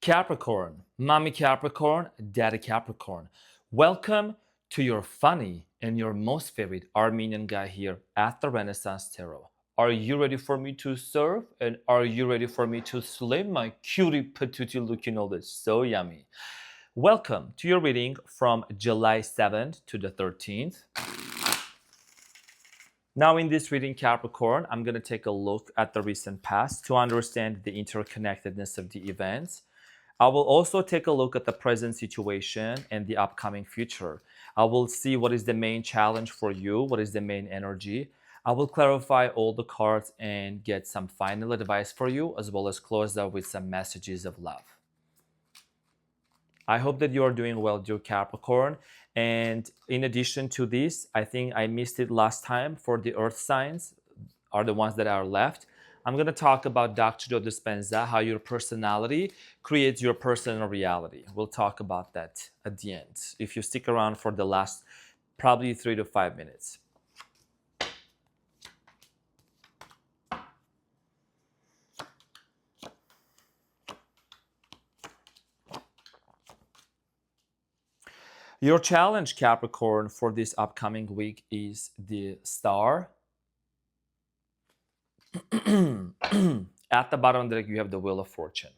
Capricorn, Mommy Capricorn, Daddy Capricorn. Welcome to your funny and your most favorite Armenian guy here at the Renaissance Tarot. Are you ready for me to serve? And are you ready for me to slay my cutie patootie looking all this so yummy? Welcome to your reading from July 7th to the 13th. Now in this reading, Capricorn, I'm going to take a look at the recent past to understand the interconnectedness of the events. I will also take a look at the present situation and the upcoming future. I will see what is the main challenge for you, what is the main energy. I will clarify all the cards and get some final advice for you, as well as close out with some messages of love. I hope that you are doing well, dear Capricorn. And in addition to this, I think I missed it last time for the earth signs, are the ones that are left. I'm going to talk about Dr. Joe Dispenza, how your personality creates your personal reality. We'll talk about that at the end, if you stick around for the last probably 3 to 5 minutes. Your challenge, Capricorn, for this upcoming week is the star. At the bottom of the deck, you have the Wheel of Fortune.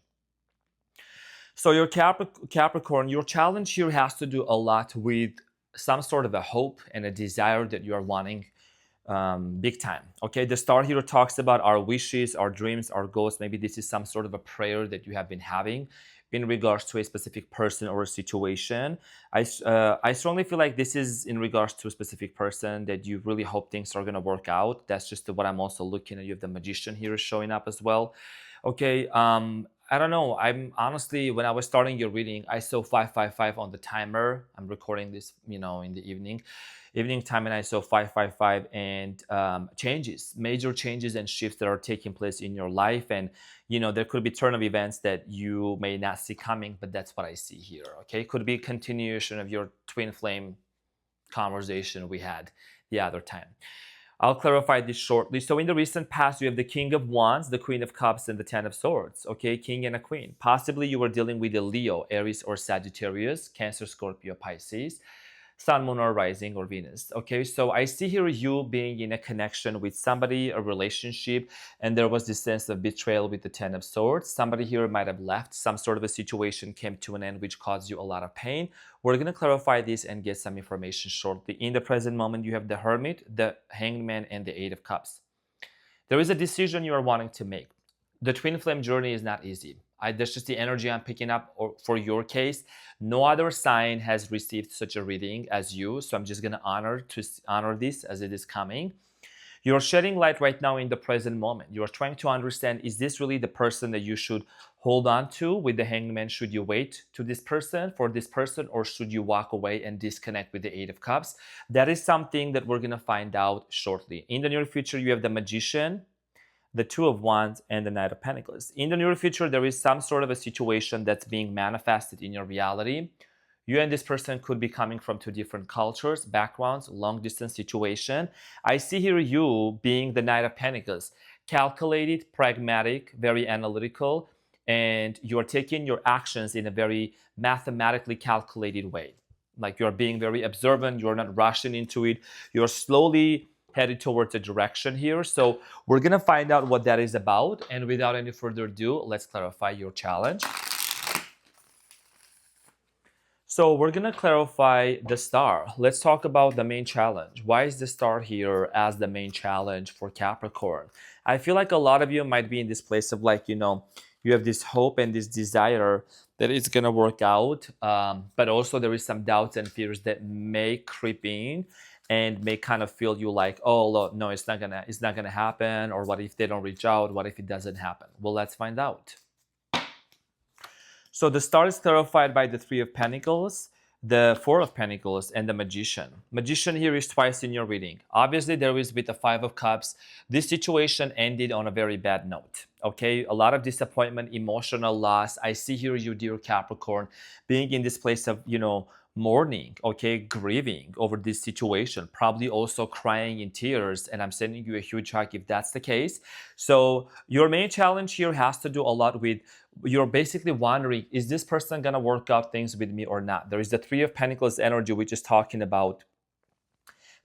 So your Capricorn, your challenge here has to do a lot with some sort of a hope and a desire that you are wanting big time. Okay, the star here talks about our wishes, our dreams, our goals. Maybe this is some sort of a prayer that you have been having in regards to a specific person or a situation. I strongly feel like this is in regards to a specific person that you really hope things are going to work out. That's just what I'm also looking at. You have the Magician here showing up as well. Okay, I don't know. I'm honestly, when I was starting your reading, I saw 555 on the timer. I'm recording this, in the evening time, and I saw 555 and major changes and shifts that are taking place in your life. And, there could be turn of events that you may not see coming, but that's what I see here. Okay, could be a continuation of your twin flame conversation we had the other time. I'll clarify this shortly. So in the recent past, you have the King of Wands, the Queen of Cups, and the Ten of Swords. Okay, King and a Queen. Possibly you were dealing with a Leo, Aries, or Sagittarius, Cancer, Scorpio, Pisces, Sun, Moon, or Rising, or Venus. Okay, so I see here you being in a connection with somebody, a relationship, and there was this sense of betrayal with the Ten of Swords. Somebody here might have left. Some sort of a situation came to an end which caused you a lot of pain. We're going to clarify this and get some information shortly. In the present moment, you have the Hermit, the Hangman, and the Eight of Cups. There is a decision you are wanting to make. The twin flame journey is not easy. That's just the energy I'm picking up for your case. No other sign has received such a reading as you, so I'm just going to honor this as it is coming. You're shedding light right now in the present moment. You're trying to understand, is this really the person that you should hold on to with the Hangman? Should you wait to this person, or should you walk away and disconnect with the Eight of Cups? That is something that we're going to find out shortly. In the near future, you have the Magician, the Two of Wands, and the Knight of Pentacles. In the near future, there is some sort of a situation that's being manifested in your reality. You and this person could be coming from two different cultures, backgrounds, long distance situation. I see here you being the Knight of Pentacles, calculated, pragmatic, very analytical, and you're taking your actions in a very mathematically calculated way. Like you're being very observant, you're not rushing into it, you're slowly headed towards a direction here. So we're going to find out what that is about. And without any further ado, let's clarify your challenge. So we're going to clarify the star. Let's talk about the main challenge. Why is the star here as the main challenge for Capricorn? I feel like a lot of you might be in this place of you have this hope and this desire that it's going to work out. But also there is some doubts and fears that may creep in and may kind of feel you like, oh no, it's not gonna happen, or what if they don't reach out? What if it doesn't happen? Well, let's find out. So the star is clarified by the Three of Pentacles, the Four of Pentacles, and the Magician. Magician here is twice in your reading. Obviously, there is with the Five of Cups. This situation ended on a very bad note. Okay, a lot of disappointment, emotional loss. I see here you, dear Capricorn, being in this place of, mourning, okay, grieving over this situation, probably also crying in tears. And I'm sending you a huge hug if that's the case. So your main challenge here has to do a lot with, you're basically wondering, is this person gonna work out things with me or not? There is the Three of Pentacles energy, which is talking about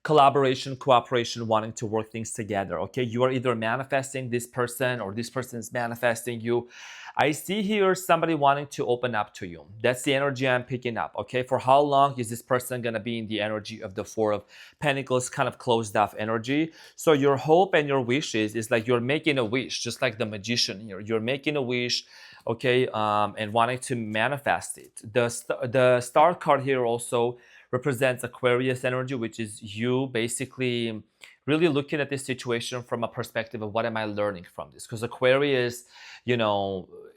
collaboration, cooperation, wanting to work things together. Okay, you are either manifesting this person or this person is manifesting you. I see here somebody wanting to open up to you. That's the energy I'm picking up. Okay, for how long is this person gonna be in the energy of the Four of Pentacles, kind of closed off energy? So your hope and your wishes is like you're making a wish, just like the magician here. You're making a wish, okay, and wanting to manifest it. The star card here also represents Aquarius energy, which is you basically really looking at this situation from a perspective of what am I learning from this? Because Aquarius,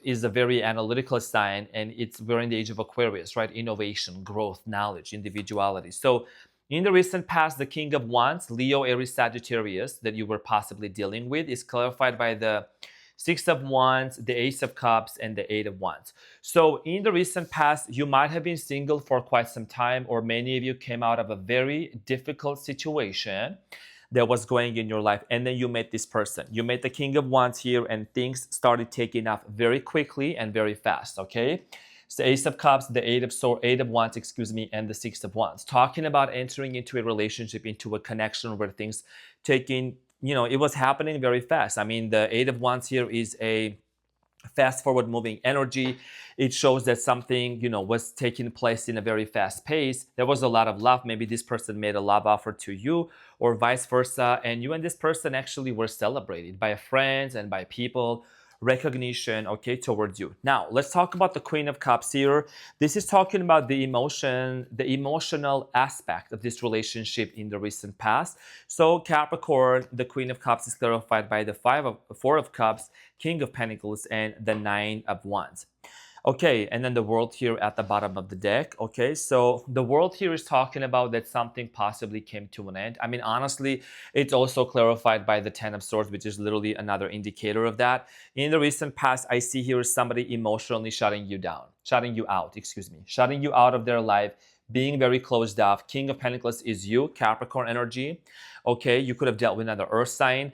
is a very analytical sign, and we're in the age of Aquarius, right? Innovation, growth, knowledge, individuality. So in the recent past, the King of Wands, Leo, Aries, Sagittarius, that you were possibly dealing with is clarified by the Six of Wands, the Ace of Cups, and the Eight of Wands. So in the recent past, you might have been single for quite some time, or many of you came out of a very difficult situation that was going in your life, and then you met this person. You met the King of Wands here, and things started taking off very quickly and very fast, okay? So Ace of Cups, the Eight of Wands, and the Six of Wands. Talking about entering into a relationship, into a connection where things it was happening very fast. I mean, the Eight of Wands here is a fast forward moving energy. It shows that something, was taking place in a very fast pace. There was a lot of love. Maybe this person made a love offer to you or vice versa. And you and this person actually were celebrated by friends and by people. Recognition, okay, towards you. Now, let's talk about the Queen of Cups here. This is talking about the emotional aspect of this relationship in the recent past. So Capricorn, the Queen of Cups is clarified by the Four of Cups, King of Pentacles, and the Nine of Wands. Okay, and then the World here at the bottom of the deck. Okay, so the World here is talking about that something possibly came to an end. I mean, honestly, it's also clarified by the Ten of Swords, which is literally another indicator of that. In the recent past, I see here somebody emotionally shutting you out of their life, being very closed off. King of Pentacles is you, Capricorn energy. Okay, you could have dealt with another earth sign.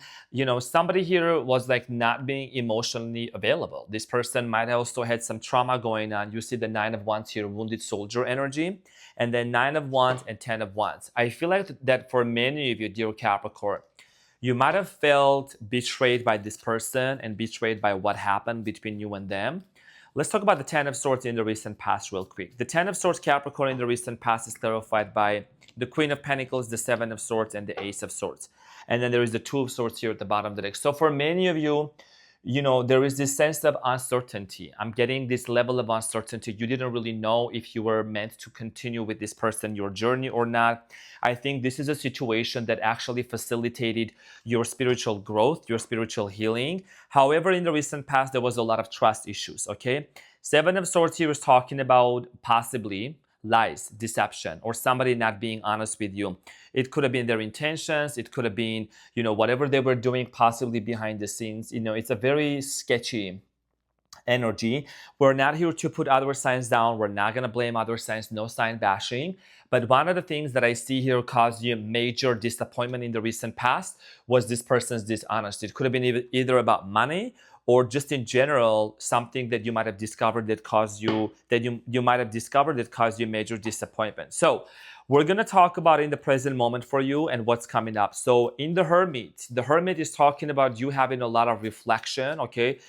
Somebody here was like not being emotionally available. This person might have also had some trauma going on. You see the Nine of Wands here, wounded soldier energy, and then Nine of Wands and Ten of Wands. I feel like that for many of you, dear Capricorn, you might have felt betrayed by this person and betrayed by what happened between you and them. Let's talk about the Ten of Swords in the recent past real quick. The Ten of Swords, Capricorn, in the recent past is clarified by the Queen of Pentacles, the Seven of Swords, and the Ace of Swords. And then there is the Two of Swords here at the bottom of the deck. So for many of you, there is this sense of uncertainty. I'm getting this level of uncertainty. You didn't really know if you were meant to continue with this person, your journey or not. I think this is a situation that actually facilitated your spiritual growth, your spiritual healing. However, in the recent past, there was a lot of trust issues, okay? Seven of Swords here is talking about possibly lies, deception, or somebody not being honest with you. It could have been their intentions. It could have been, whatever they were doing possibly behind the scenes. It's a very sketchy energy. We're not here to put other signs down. We're not going to blame other signs. No sign bashing. But one of the things that I see here caused you major disappointment in the recent past was this person's dishonesty. It could have been either about money or just in general, something that you might have discovered that caused you major disappointment. So we're going to talk about in the present moment for you and what's coming up. So in the Hermit is talking about you having a lot of reflection, okay,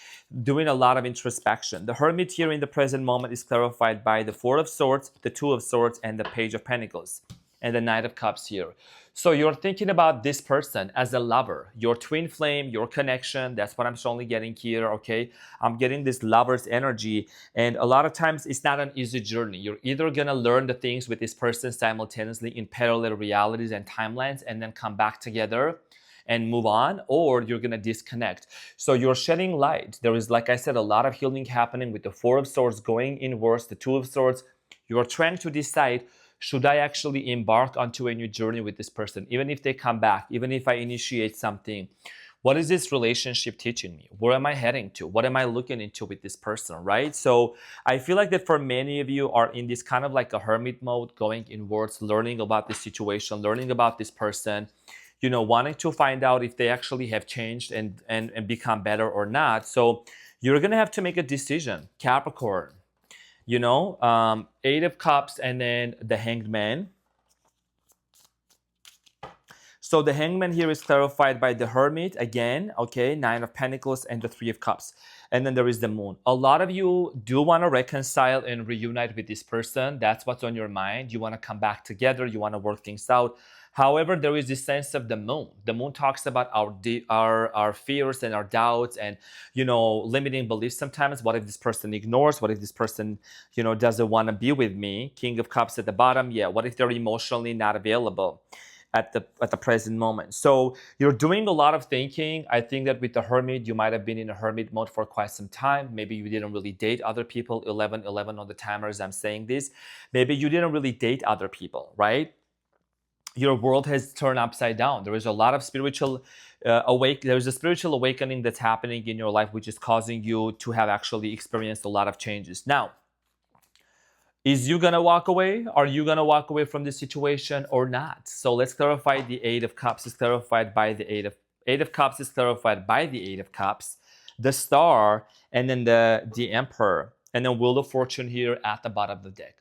doing a lot of introspection. The Hermit here in the present moment is clarified by the Four of Swords, the Two of Swords, and the Page of Pentacles, and the Knight of Cups here. So you're thinking about this person as a lover, your twin flame, your connection. That's what I'm strongly getting here, okay? I'm getting this lover's energy. And a lot of times it's not an easy journey. You're either going to learn the things with this person simultaneously in parallel realities and timelines and then come back together and move on, or you're going to disconnect. So you're shedding light. There is, like I said, a lot of healing happening with the Four of Swords going inwards, the Two of Swords. You're trying to decide, should I actually embark onto a new journey with this person? Even if they come back, even if I initiate something, What is this relationship teaching me? Where am I heading to? What am I looking into with this person, right? So I feel like that for many of you are in this kind of like a hermit mode, going inwards, learning about this situation, learning about this person, wanting to find out if they actually have changed and become better or not. So you're going to have to make a decision, Capricorn. Eight of Cups and then the Hanged Man. So the Hangman here is clarified by the Hermit again, okay, Nine of Pentacles and the Three of Cups. And then there is the Moon. A lot of you do want to reconcile and reunite with this person. That's what's on your mind. You want to come back together. You want to work things out. However, there is this sense of the Moon. The Moon talks about our fears and our doubts and, limiting beliefs sometimes. What if this person ignores? What if this person, doesn't want to be with me? King of Cups at the bottom. Yeah, what if they're emotionally not available at the present moment? So you're doing a lot of thinking. I think that with the Hermit, you might have been in a hermit mode for quite some time. Maybe you didn't really date other people. 11 on the timer as I'm saying this. Maybe you didn't really date other people, right? Your world has turned upside down. There is a lot of spiritual there's a spiritual awakening that's happening in your life, which is causing you to have actually experienced a lot of changes. Now, is you gonna walk away? Are you gonna walk away from this situation or not? So let's clarify. The Eight of Cups is clarified by the Eight of Cups is clarified by the Eight of Cups, the Star, and then the Emperor, and then Wheel of Fortune here at the bottom of the deck.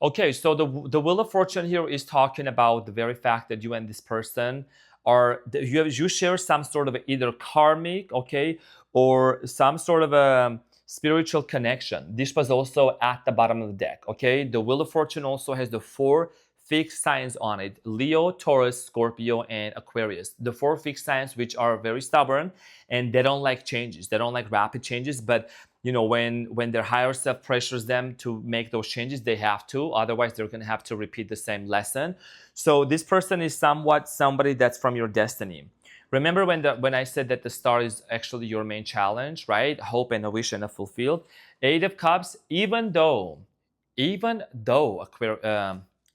Okay, so the Wheel of Fortune here is talking about the very fact that you and this person you share some sort of either karmic, okay, or some sort of a spiritual connection. This was also at the bottom of the deck, okay? The Wheel of Fortune also has the 4 fixed signs on it: Leo, Taurus, Scorpio, and Aquarius. The 4 fixed signs which are very stubborn and they don't like changes. They don't like rapid changes, but when their higher self pressures them to make those changes, they have to. Otherwise, they're going to have to repeat the same lesson. So this person is somewhat somebody that's from your destiny. Remember when I said that the Star is actually your main challenge, right? Hope and a wish and a fulfilled. Eight of Cups, even though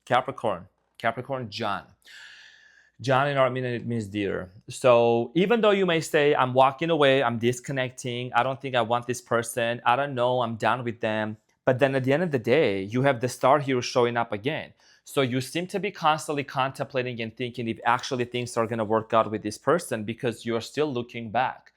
Capricorn, John in Armenian, it means dear. So even though you may say, I'm walking away, I'm disconnecting, I don't think I want this person, I don't know, I'm done with them. But then at the end of the day, you have the Star here showing up again. So you seem to be constantly contemplating and thinking if actually things are going to work out with this person because you're still looking back.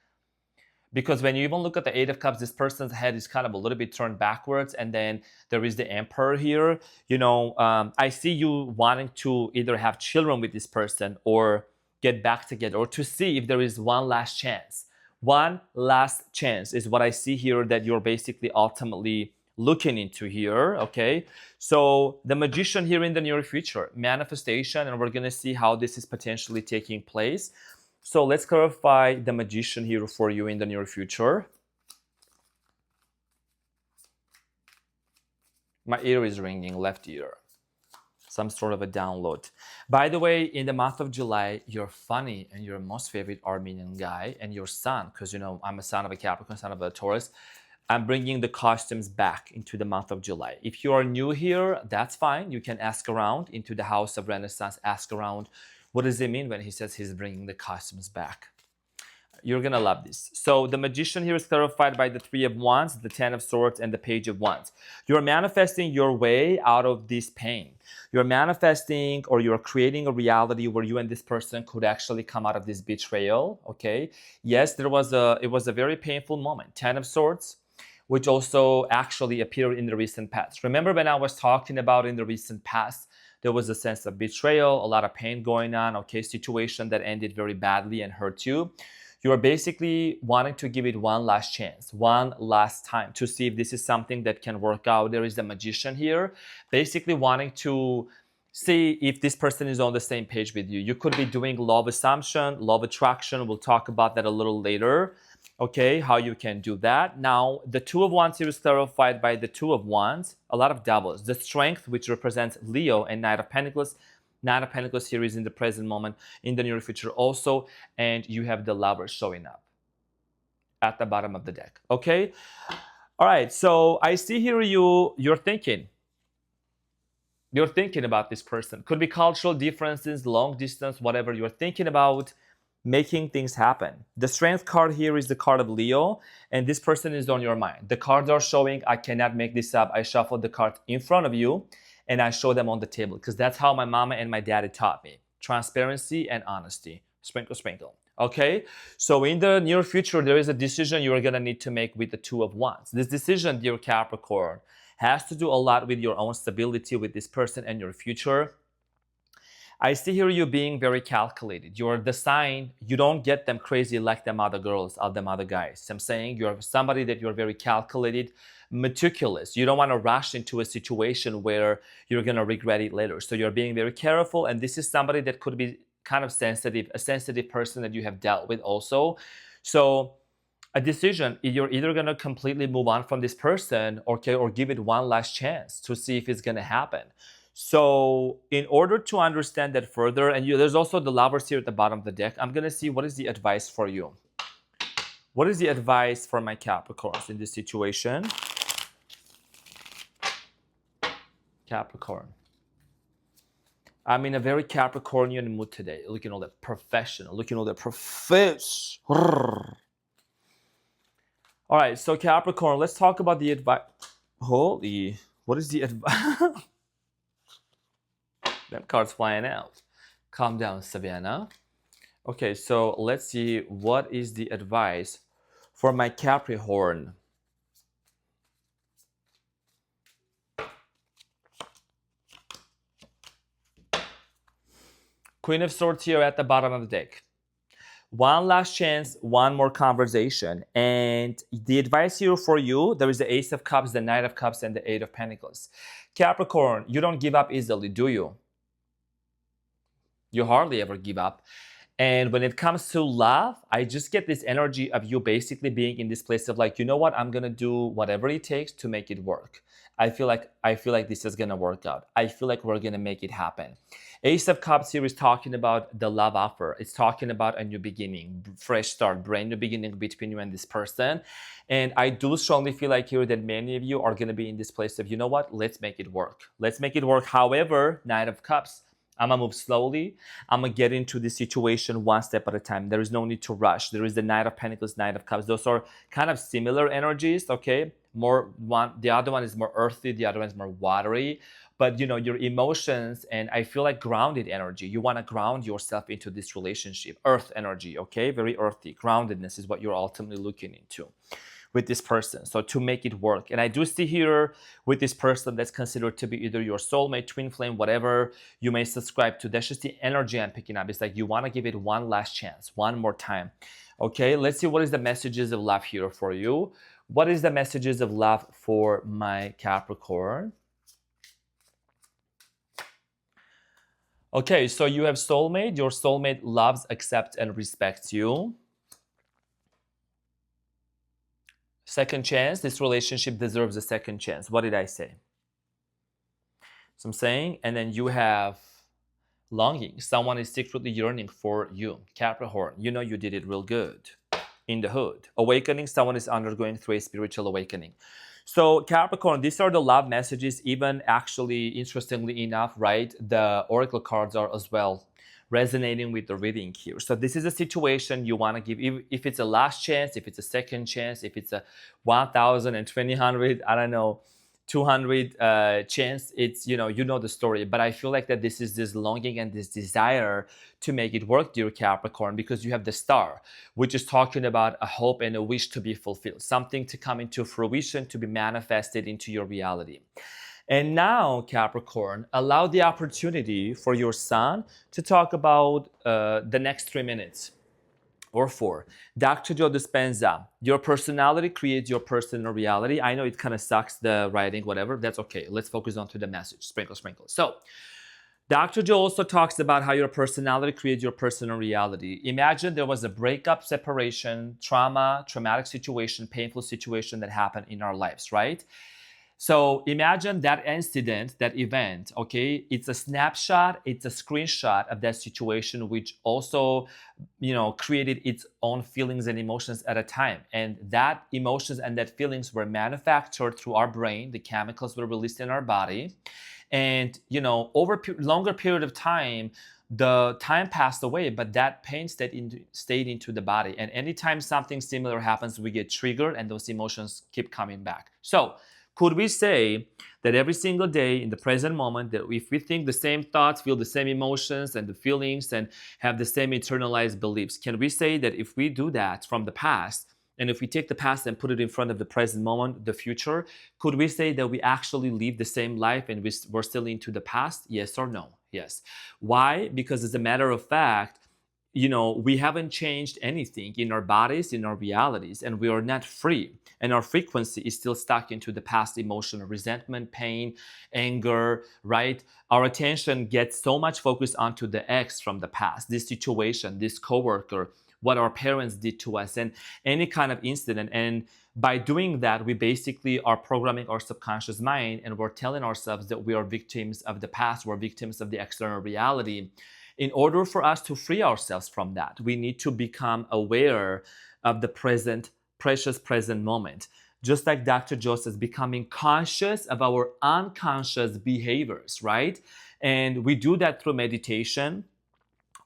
Because when you even look at the Eight of Cups, this person's head is kind of a little bit turned backwards. And then there is the Emperor here. I see you wanting to either have children with this person or get back together or to see if there is one last chance. One last chance is what I see here that you're basically ultimately looking into here, okay? So the Magician here in the near future, manifestation, and we're going to see how this is potentially taking place. So let's clarify the Magician here for you in the near future. My ear is ringing, left ear. Some sort of a download. By the way, in the month of July, you're funny and your most favorite Armenian guy and your son, because I'm a son of a Capricorn, son of a Taurus. I'm bringing the costumes back into the month of July. If you are new here, that's fine. You can ask around into the House of Renaissance, ask around. What does it mean when he says he's bringing the costumes back? You're going to love this. So the Magician here is clarified by the Three of Wands, the Ten of Swords, and the Page of Wands. You're manifesting your way out of this pain. You're manifesting or you're creating a reality where you and this person could actually come out of this betrayal, okay? Yes, it was a very painful moment. Ten of Swords, which also actually appeared in the recent past. Remember when I was talking about in the recent past, there was a sense of betrayal, a lot of pain going on, okay, situation that ended very badly and hurt you. You are basically wanting to give it one last chance, one last time to see if this is something that can work out. There is the Magician here, basically wanting to see if this person is on the same page with you. You could be doing law of assumption, law of attraction. We'll talk about that a little later. Okay, how you can do that. Now, the Two of Wands here is clarified by the Two of Wands, a lot of doubles. The Strength, which represents Leo, and Knight of Pentacles. Knight of Pentacles here is in the present moment, in the near future also, and you have the Lover showing up at the bottom of the deck. Okay, all right. So I see here you're thinking about this person. Could be cultural differences, long distance, whatever you're thinking about. making things happen. The Strength card here is the card of Leo, and this person is on your mind. The cards are showing, I cannot make this up. I shuffled the cards in front of you, and I show them on the table, because that's how my mama and my daddy taught me. Transparency and honesty. Sprinkle, sprinkle. Okay? So in the near future, there is a decision you're going to need to make with the Two of Wands. This decision, dear Capricorn, has to do a lot with your own stability with this person and your future. I see here you being very calculated. You're the sign, you don't get them crazy like them other girls or them other guys. I'm saying you're somebody that you're very calculated, meticulous. You don't want to rush into a situation where you're going to regret it later. So you're being very careful, and this is somebody that could be kind of sensitive, a sensitive person that you have dealt with also. So a decision, you're either going to completely move on from this person, okay, or give it one last chance to see if it's going to happen. So in order to understand that further, and there's also the Lovers here at the bottom of the deck, I'm going to see what is the advice for you. What is the advice for my Capricorns in this situation? Capricorn. I'm in a very Capricornian mood today. Looking all that professional, looking all that profess. All right, so Capricorn, let's talk about the advice. Holy, what is the advice? That card's flying out. Calm down, Savannah. Okay, so let's see what is the advice for my Capricorn. Queen of Swords here at the bottom of the deck. One last chance, one more conversation. And the advice here for you, there is the Ace of Cups, the Knight of Cups, and the Eight of Pentacles. Capricorn, you don't give up easily, do you? You hardly ever give up. And when it comes to love, I just get this energy of you basically being in this place of like, you know what, I'm gonna do whatever it takes to make it work. I feel like this is gonna work out. I feel like we're gonna make it happen. Ace of Cups here is talking about the love offer. It's talking about a new beginning, fresh start, brand new beginning between you and this person. And I do strongly feel like here that many of you are gonna be in this place of, you know what, let's make it work. Let's make it work. However, Knight of Cups, I'm gonna move slowly. I'm gonna get into this situation one step at a time. There is no need to rush. There is the Knight of Pentacles, Knight of Cups. Those are kind of similar energies, okay? The other one is more earthy, the other one is more watery. But you know, your emotions, and I feel like grounded energy. You wanna ground yourself into this relationship. Earth energy, okay? Very earthy. Groundedness is what you're ultimately looking into with this person, so to make it work. And I do see here with this person that's considered to be either your soulmate, twin flame, whatever you may subscribe to. That's just the energy I'm picking up. It's like you want to give it one last chance, one more time. Okay, let's see what is the messages of love here for you. What is the messages of love for my Capricorn? Okay, so you have soulmate. Your soulmate loves, accepts, and respects you. Second chance, this relationship deserves a second chance. What did I say? So I'm saying, and then you have longing. Someone is secretly yearning for you. Capricorn, you know you did it real good in the hood. Awakening, someone is undergoing through a spiritual awakening. So Capricorn, these are the love messages. Even actually, interestingly enough, right, the oracle cards are as well resonating with the reading here. So this is a situation you want to give, if it's a last chance, if it's a second chance, if it's a 1,000 and 200, I don't know, 200 chance, it's, you know the story. But I feel like that this is this longing and this desire to make it work, dear Capricorn, because you have the Star, which is talking about a hope and a wish to be fulfilled, something to come into fruition, to be manifested into your reality. And now, Capricorn, allow the opportunity for your sun to talk about the next 3 minutes or 4. Dr. Joe Dispenza, your personality creates your personal reality. I know it kind of sucks, the writing, whatever. That's okay. Let's focus on to the message. Sprinkle, sprinkle. So, Dr. Joe also talks about how your personality creates your personal reality. Imagine there was a breakup, separation, trauma, traumatic situation, painful situation that happened in our lives, right? So imagine that incident, that event, okay? It's a snapshot, it's a screenshot of that situation, which also, created its own feelings and emotions at a time. And that emotions and that feelings were manufactured through our brain. The chemicals were released in our body. And, over a longer period of time, the time passed away, but that pain stayed into the body. And anytime something similar happens, we get triggered and those emotions keep coming back. So could we say that every single day in the present moment, that if we think the same thoughts, feel the same emotions and the feelings, and have the same internalized beliefs, can we say that if we do that from the past, and if we take the past and put it in front of the present moment, the future, could we say that we actually live the same life and we're still into the past? Yes or no? Yes. Why? Because as a matter of fact, we haven't changed anything in our bodies, in our realities, and we are not free. And our frequency is still stuck into the past emotion of resentment, pain, anger, right? Our attention gets so much focused onto the ex from the past, this situation, this coworker, what our parents did to us, and any kind of incident. And by doing that, we basically are programming our subconscious mind, and we're telling ourselves that we are victims of the past, we're victims of the external reality. In order for us to free ourselves from that, we need to become aware of the present, precious present moment. Just like Dr. Joe says, becoming conscious of our unconscious behaviors, right? And we do that through meditation,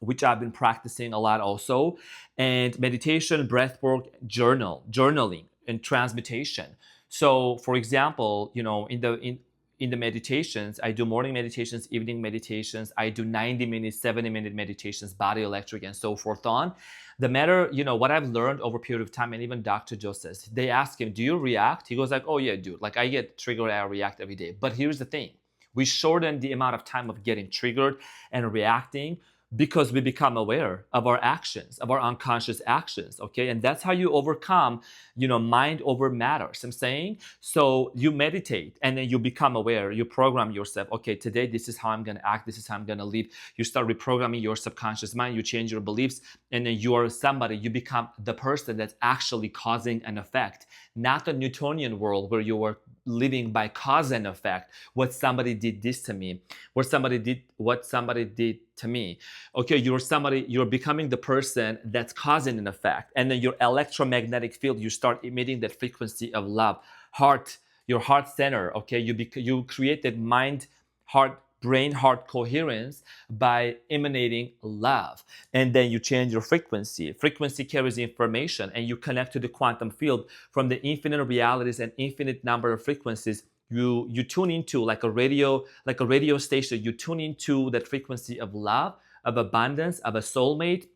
which I've been practicing a lot also, and meditation, breath work, journaling, and transmutation. So, for example, in the meditations, I do morning meditations, evening meditations. I do 90 minutes, 70-minute meditations, body electric, and so forth on. The matter, what I've learned over a period of time, and even Dr. Joe says, they ask him, do you react? He goes like, oh yeah, dude. Like I get triggered, I react every day. But here's the thing. We shorten the amount of time of getting triggered and reacting because we become aware of our actions, of our unconscious actions, okay? And that's how you overcome, mind over matter. So I'm saying, so you meditate and then you become aware, you program yourself, okay, today this is how I'm gonna act, this is how I'm gonna live. You start reprogramming your subconscious mind, you change your beliefs, and then you are somebody, you become the person that's actually causing an effect, not the Newtonian world where you are living by cause and effect. What somebody did this to me, what somebody did to me. Okay, you're becoming the person that's causing an effect, and then your electromagnetic field, you start emitting that frequency of love, your heart center. Okay, you create that mind, heart, brain, heart coherence by emanating love, and then you change your frequency. Frequency carries information, and you connect to the quantum field from the infinite realities and infinite number of frequencies. You tune into like a radio station. You tune into that frequency of love, of abundance, of a soulmate,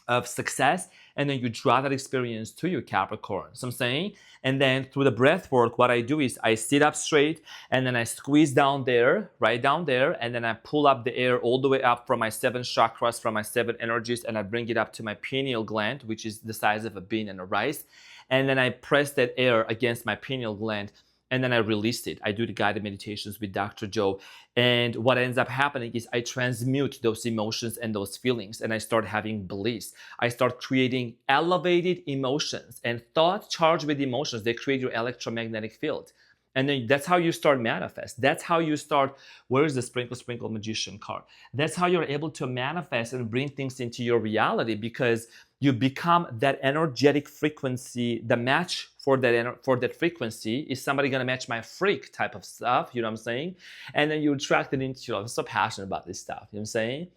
of success, and then you draw that experience to you, Capricorn. So I'm saying, and then through the breath work, what I do is I sit up straight, and then I squeeze down there, right down there, and then I pull up the air all the way up from my 7 chakras, from my 7 energies, and I bring it up to my pineal gland, which is the size of a bean and a rice, and then I press that air against my pineal gland, and then I released it. I do the guided meditations with Dr. Joe. And what ends up happening is I transmute those emotions and those feelings, and I start having beliefs. I start creating elevated emotions, and thoughts charged with emotions, they create your electromagnetic field. And then that's how you start manifest. That's how you start. Where is the sprinkle magician card? That's how you're able to manifest and bring things into your reality, because you become that energetic frequency. The match for that frequency is somebody gonna match my freak type of stuff. You know what I'm saying? And then you attract it into. I'm so passionate about this stuff. You know what I'm saying?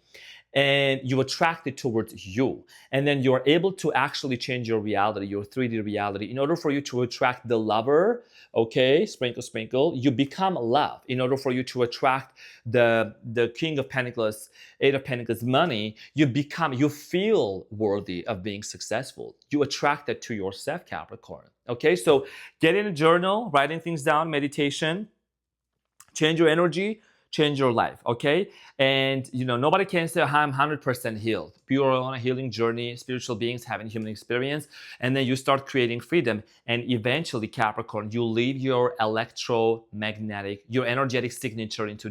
And you attract it towards you. And then you're able to actually change your reality, your 3D reality. In order for you to attract the lover, okay, sprinkle, you become love. In order for you to attract the King of Pentacles, Eight of Pentacles money, you feel worthy of being successful. You attract it to yourself, Capricorn. Okay, so get in a journal, writing things down, meditation, change your energy, change your life, okay? And nobody can say I'm 100% healed. You are on a healing journey, spiritual beings having human experience, and then you start creating freedom. And eventually, Capricorn, you leave your electromagnetic, your energetic signature into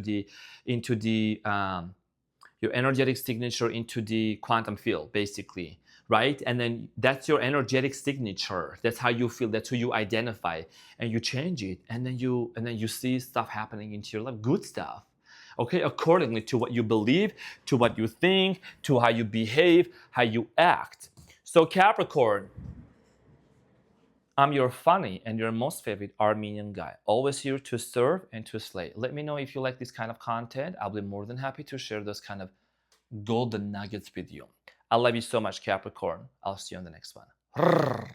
the quantum field, basically, right? And then that's your energetic signature. That's how you feel. That's who you identify, and you change it, and then you see stuff happening into your life, good stuff. Okay, accordingly to what you believe, to what you think, to how you behave, how you act. So Capricorn, I'm your funny and your most favorite Armenian guy, always here to serve and to slay. Let me know if you like this kind of content. I'll be more than happy to share those kind of golden nuggets with you. I love you so much, Capricorn. I'll see you on the next one.